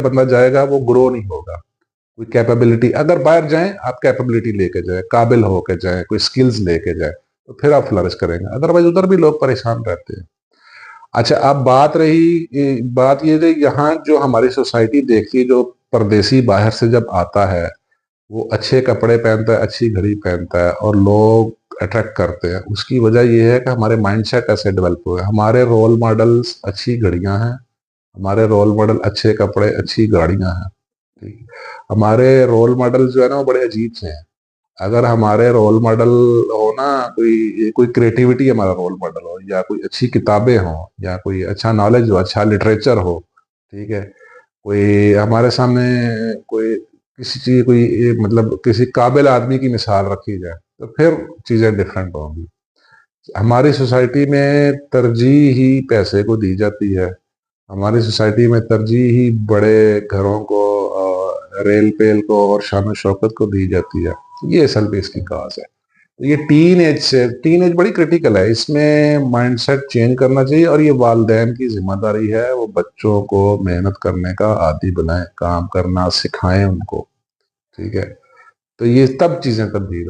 बंदा जाएगा वो ग्रो नहीं होगा। कोई कैपेबिलिटी, अगर बाहर जाएं आप कैपेबिलिटी लेके जाए, काबिल होके जाए, कोई स्किल्स लेके जाए, तो फिर आप फ्लरिश करेंगे, अदरवाइज उधर भी लोग परेशान रहते हैं। अच्छा, अब बात रही बात ये रही यहाँ जो हमारी सोसाइटी देखती है, जो परदेसी बाहर से जब आता है वो अच्छे कपड़े पहनता है, अच्छी घड़ी पहनता है और लोग अट्रैक्ट करते हैं, उसकी वजह ये है कि हमारे माइंडसेट ऐसे डेवलप हुए, हमारे रोल मॉडल्स अच्छी घड़ियां हैं, हमारे रोल मॉडल अच्छे कपड़े अच्छी गाड़ियां हैं। ठीक है? हमारे रोल मॉडल जो है ना वो बड़े अजीब से हैं। अगर हमारे रोल मॉडल हो ना, कोई क्रिएटिविटी हमारा रोल मॉडल हो, या कोई अच्छी किताबें हो, या कोई अच्छा नॉलेज हो, अच्छा लिटरेचर हो, ठीक है, कोई हमारे सामने कोई किसी चीज कोई मतलब किसी काबिल आदमी की मिसाल रखी जाए, तो फिर चीजें डिफरेंट होंगी। हमारी सोसाइटी में तरजीह ही पैसे को दी जाती है, हमारी सोसाइटी में तरजीह ही बड़े घरों को, रेल पेल को और शान शौकत को दी जाती है। ये असल में इसकी काज है। तो ये टीन एज बड़ी क्रिटिकल है, इसमें माइंडसेट चेंज करना चाहिए, और ये वालिदैन की जिम्मेदारी है वो बच्चों को मेहनत करने का आदी बनाए, काम करना सिखाएं उनको। ठीक है, तो ये तब चीजें तब्दील